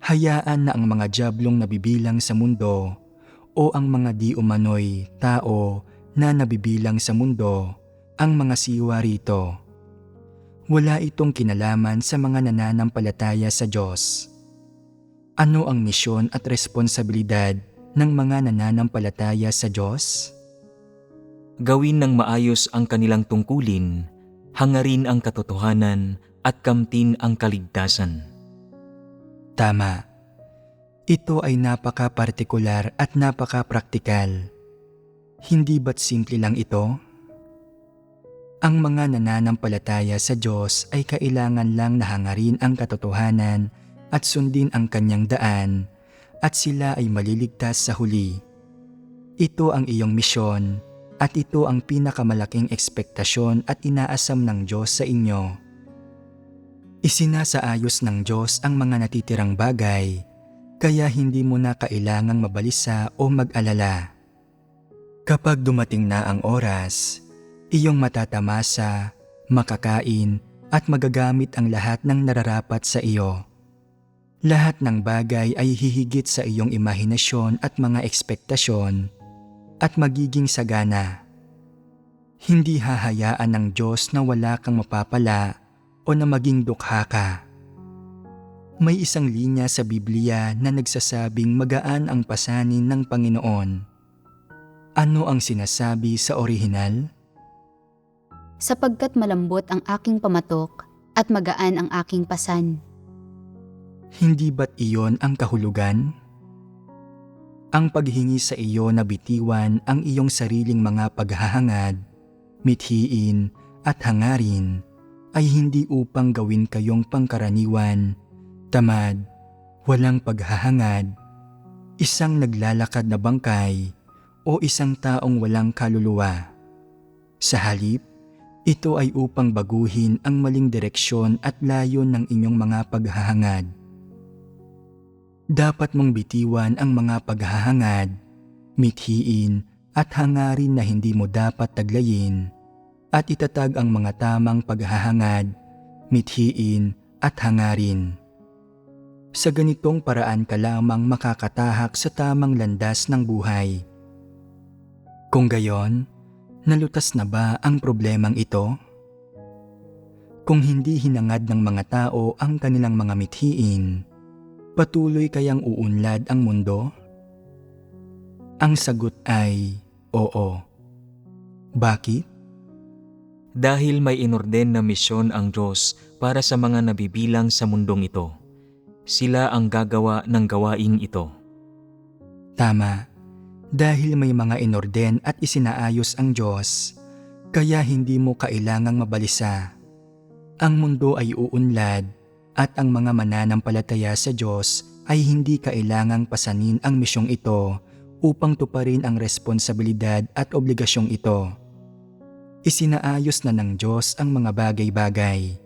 hayaan na ang mga diablong nabibilang sa mundo o ang mga di umano'y tao na nabibilang sa mundo ang mga siwa rito. Wala itong kinalaman sa mga nananampalataya sa Diyos. Ano ang misyon at responsibilidad ng mga nananampalataya sa Diyos? Gawin ng maayos ang kanilang tungkulin, hangarin ang katotohanan at kamtin ang kaligtasan. Tama. Ito ay napaka-partikular at napaka-praktikal. Hindi ba't simple lang ito? Ang mga nananampalataya sa Diyos ay kailangan lang na hangarin ang katotohanan at sundin ang kanyang daan at sila ay maliligtas sa huli. Ito ang iyong misyon at ito ang pinakamalaking ekspektasyon at inaasam ng Diyos sa inyo. Isinasaayos ng Diyos ang mga natitirang bagay, kaya hindi mo na kailangang mabalisa o mag-alala. Kapag dumating na ang oras, iyong matatamasa, makakain at magagamit ang lahat ng nararapat sa iyo. Lahat ng bagay ay hihigit sa iyong imahinasyon at mga ekspektasyon at magiging sagana. Hindi hahayaan ng Diyos na wala kang mapapala o na maging dukha ka. May isang linya sa Biblia na nagsasabing magaan ang pasanin ng Panginoon. Ano ang sinasabi sa orihinal? Sapagkat malambot ang aking pamatok at magaan ang aking pasan. Hindi ba't iyon ang kahulugan? Ang paghingi sa iyo na bitiwan ang iyong sariling mga paghahangad, mithiin at hangarin ay hindi upang gawin kayong pangkaraniwan, tamad, walang paghahangad, isang naglalakad na bangkay o isang taong walang kaluluwa. Sa halip, ito ay upang baguhin ang maling direksyon at layon ng inyong mga paghahangad. Dapat mong bitiwan ang mga paghahangad, mithiin at hangarin na hindi mo dapat taglayin at itatag ang mga tamang paghahangad, mithiin at hangarin. Sa ganitong paraan ka lamang makakatahak sa tamang landas ng buhay. Kung gayon, nalutas na ba ang problemang ito? Kung hindi hinangad ng mga tao ang kanilang mga mithiin, patuloy kayang uunlad ang mundo? Ang sagot ay oo. Bakit? Dahil may inorden na misyon ang Diyos para sa mga nabibilang sa mundong ito. Sila ang gagawa ng gawaing ito. Tama. Dahil may mga inorden at isinaayos ang Diyos, kaya hindi mo kailangang mabalisa. Ang mundo ay uunlad at ang mga mananampalataya sa Diyos ay hindi kailangang pasanin ang misyong ito upang tuparin ang responsibilidad at obligasyong ito. Isinaayos na ng Diyos ang mga bagay-bagay.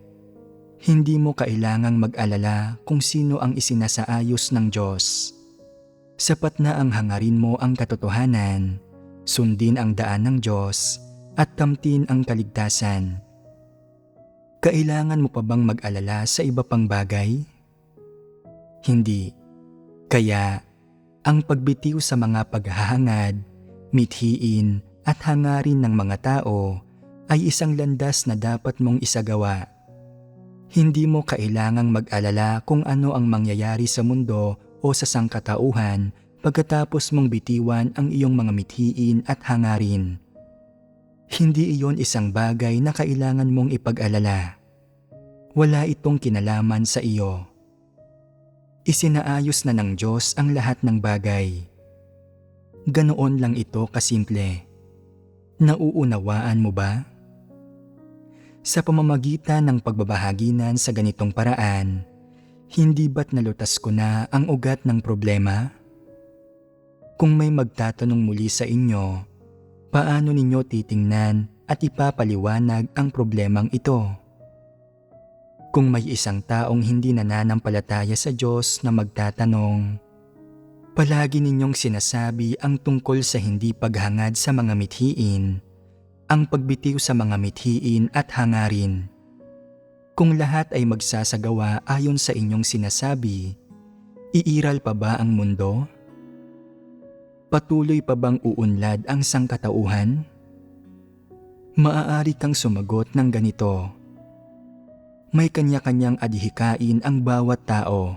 Hindi mo kailangang mag-alala kung sino ang isinasaayos ng Diyos. Sapat na ang hangarin mo ang katotohanan, sundin ang daan ng Diyos at kamtin ang kaligtasan. Kailangan mo pa bang mag-alala sa iba pang bagay? Hindi. Kaya, ang pagbitiw sa mga paghahangad, mithiin at hangarin ng mga tao ay isang landas na dapat mong isagawa. Hindi mo kailangang mag-alala kung ano ang mangyayari sa mundo o sa sangkatauhan pagkatapos mong bitiwan ang iyong mga mithiin at hangarin. Hindi iyon isang bagay na kailangan mong ipag-alala. Wala itong kinalaman sa iyo. Isinaayos na ng Diyos ang lahat ng bagay. Ganoon lang ito kasimple. Nauunawaan mo ba? Sa pamamagitan ng pagbabahaginan sa ganitong paraan, hindi ba't nalutas ko na ang ugat ng problema? Kung may magtatanong muli sa inyo, paano ninyo titingnan at ipapaliwanag ang problemang ito? Kung may isang taong hindi nananampalataya sa Diyos na magtatanong, palagi ninyong sinasabi ang tungkol sa hindi paghangad sa mga mithiin, ang pagbitiw sa mga mithiin at hangarin. Kung lahat ay magsasagawa ayon sa inyong sinasabi, iiral pa ba ang mundo? Patuloy pa bang uunlad ang sangkatauhan? Maaari kang sumagot ng ganito. May kanya-kanyang adhikain ang bawat tao.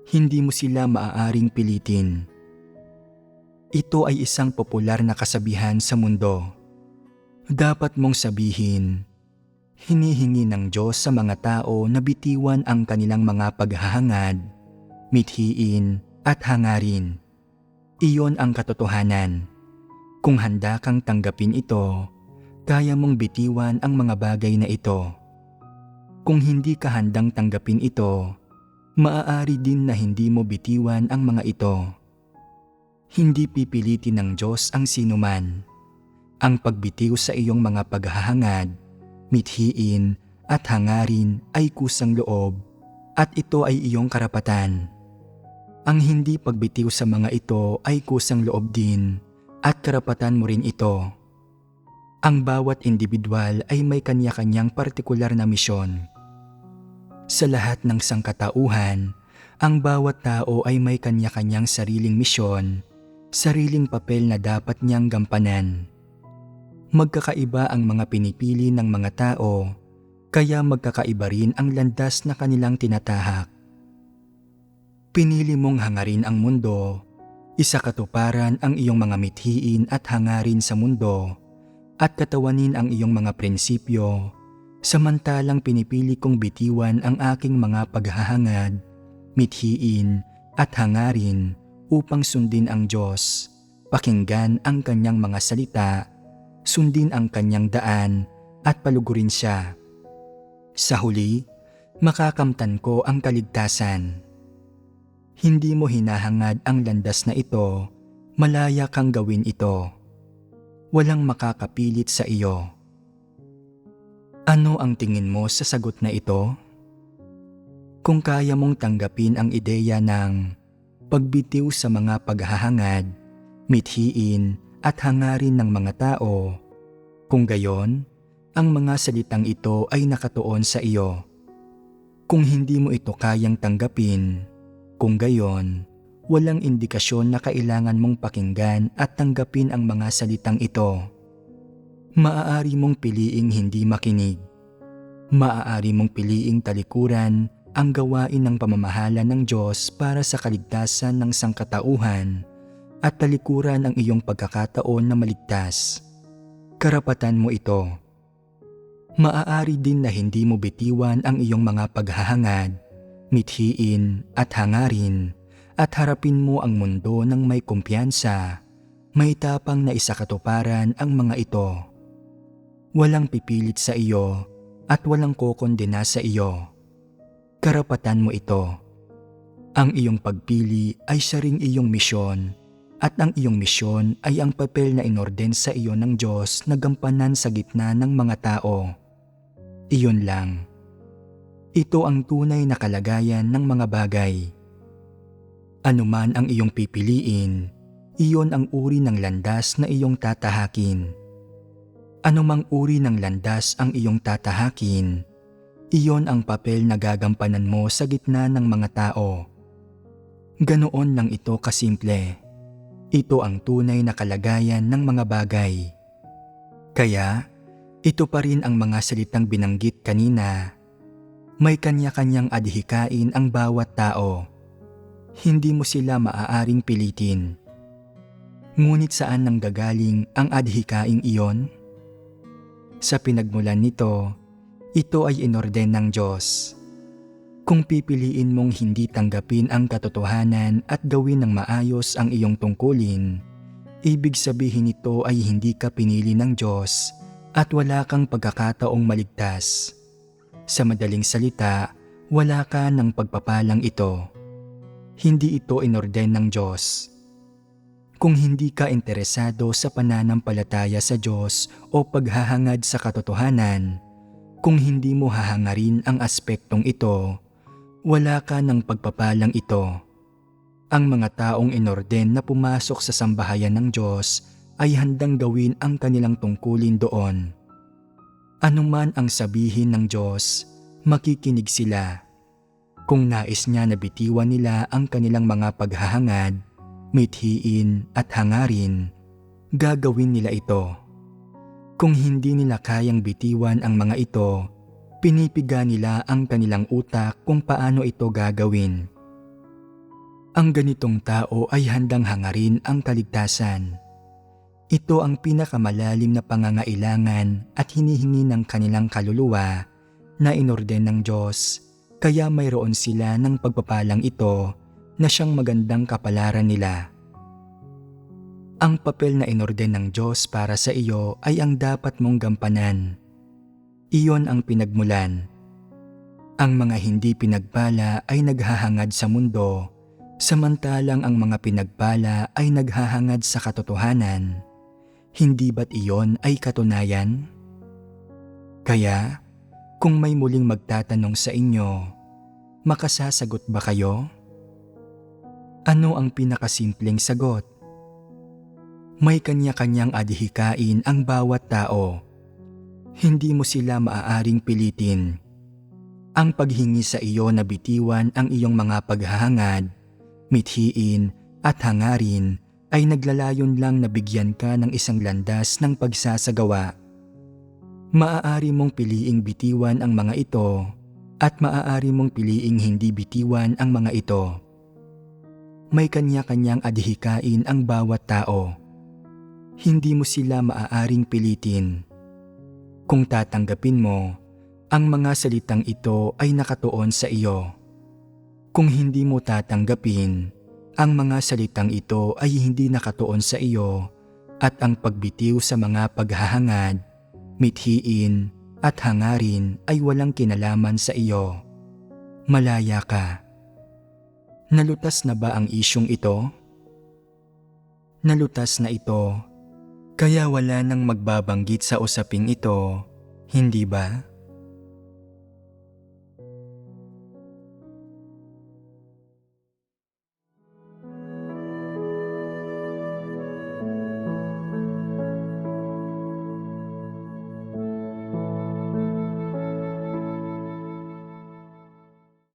Hindi mo sila maaaring pilitin. Ito ay isang popular na kasabihan sa mundo. Dapat mong sabihin, hinihingi ng Diyos sa mga tao na bitiwan ang kanilang mga paghahangad, mithiin at hangarin. Iyon ang katotohanan. Kung handa kang tanggapin ito, kaya mong bitiwan ang mga bagay na ito. Kung hindi ka handang tanggapin ito, maaari din na hindi mo bitiwan ang mga ito. Hindi pipilitin ng Diyos ang sinuman. Ang pagbitiw sa iyong mga paghahangad, mithiin at hangarin ay kusang loob at ito ay iyong karapatan. Ang hindi pagbitiw sa mga ito ay kusang loob din at karapatan mo rin ito. Ang bawat individual ay may kanya-kanyang partikular na misyon. Sa lahat ng sangkatauhan, ang bawat tao ay may kanya-kanyang sariling misyon, sariling papel na dapat niyang gampanan. Magkakaiba ang mga pinipili ng mga tao, kaya magkakaiba rin ang landas na kanilang tinatahak. Pinili mong hangarin ang mundo, isakatuparan ang iyong mga mithiin at hangarin sa mundo, at katawanin ang iyong mga prinsipyo, samantalang pinipili kong bitiwan ang aking mga paghahangad, mithiin at hangarin upang sundin ang Diyos, pakinggan ang kanyang mga salita, sundin ang kanyang daan at palugurin siya. Sa huli, makakamtan ko ang kaligtasan. Hindi mo hinahangad ang landas na ito, malaya kang gawin ito. Walang makakapilit sa iyo. Ano ang tingin mo sa sagot na ito? Kung kaya mong tanggapin ang ideya ng pagbitiw sa mga paghahangad, mithiin at hangarin ng mga tao, kung gayon, ang mga salitang ito ay nakatuon sa iyo. Kung hindi mo ito kayang tanggapin, kung gayon, walang indikasyon na kailangan mong pakinggan at tanggapin ang mga salitang ito. Maaari mong piliing hindi makinig. Maaari mong piliing talikuran ang gawain ng pamamahala ng Diyos para sa kaligtasan ng sangkatauhan at talikuran ang iyong pagkakataon na maligtas. Karapatan mo ito. Maaari din na hindi mo bitiwan ang iyong mga paghahangad, mithiin at hangarin, at harapin mo ang mundo ng may kumpiyansa, may tapang na isakatuparan ang mga ito. Walang pipilit sa iyo at walang kokondena sa iyo. Karapatan mo ito. Ang iyong pagpili ay siya ring iyong misyon, at ang iyong misyon ay ang papel na inorden sa iyo ng Diyos na gampanan sa gitna ng mga tao. Iyon lang. Ito ang tunay na kalagayan ng mga bagay. Anuman ang iyong pipiliin, iyon ang uri ng landas na iyong tatahakin. Anumang uri ng landas ang iyong tatahakin, iyon ang papel na gagampanan mo sa gitna ng mga tao. Ganoon lang ito kasimple. Ito ang tunay na kalagayan ng mga bagay. Kaya, ito pa rin ang mga salitang binanggit kanina. May kanya-kanyang adhikain ang bawat tao. Hindi mo sila maaaring pilitin. Ngunit saan nanggagaling ang adhikaing iyon? Sa pinagmulan nito, ito ay inorden ng Diyos. Kung pipiliin mong hindi tanggapin ang katotohanan at gawin ng maayos ang iyong tungkulin, ibig sabihin nito ay hindi ka pinili ng Diyos at wala kang pagkakataong maligtas. Sa madaling salita, wala ka ng pagpapalang ito. Hindi ito inorden ng Diyos. Kung hindi ka interesado sa pananampalataya sa Diyos o paghahangad sa katotohanan, kung hindi mo hahangarin ang aspektong ito, wala ka ng pagpapalang ito. Ang mga taong inorden na pumasok sa sambahayan ng Diyos ay handang gawin ang kanilang tungkulin doon. Anuman ang sabihin ng Diyos, makikinig sila. Kung nais niya na bitiwan nila ang kanilang mga paghahangad, mithiin at hangarin, gagawin nila ito. Kung hindi nila kayang bitiwan ang mga ito, pinipiga nila ang kanilang utak kung paano ito gagawin. Ang ganitong tao ay handang hangarin ang kaligtasan. Ito ang pinakamalalim na pangangailangan at hinihingi ng kanilang kaluluwa na inorden ng Diyos, kaya mayroon sila ng pagpapalang ito na siyang magandang kapalaran nila. Ang papel na inorden ng Diyos para sa iyo ay ang dapat mong gampanan. Iyon ang pinagmulan. Ang mga hindi pinagpala ay naghahangad sa mundo, Samantalang ang mga pinagpala ay naghahangad sa katotohanan, hindi ba't iyon ay katunayan? Kaya, kung may muling magtatanong sa inyo, makasasagot ba kayo? Ano ang pinakasimpleng sagot? May kanya-kanyang adhikain ang bawat tao. Hindi mo sila maaaring pilitin. Ang paghingi sa iyo na bitiwan ang iyong mga paghahangad, mithiin at hangarin ay naglalayon lang na bigyan ka ng isang landas ng pagsasagawa. Maaari mong piliing bitiwan ang mga ito at maaari mong piliing hindi bitiwan ang mga ito. May kanya-kanyang adhikain ang bawat tao. Hindi mo sila maaaring pilitin. Kung tatanggapin mo, ang mga salitang ito ay nakatuon sa iyo. Kung hindi mo tatanggapin, ang mga salitang ito ay hindi nakatuon sa iyo at ang pagbitiw sa mga paghahangad, mithiin at hangarin ay walang kinalaman sa iyo. Malaya ka. Nalutas na ba ang isyong ito? Nalutas na ito, kaya wala nang magbabanggit sa usaping ito, hindi ba?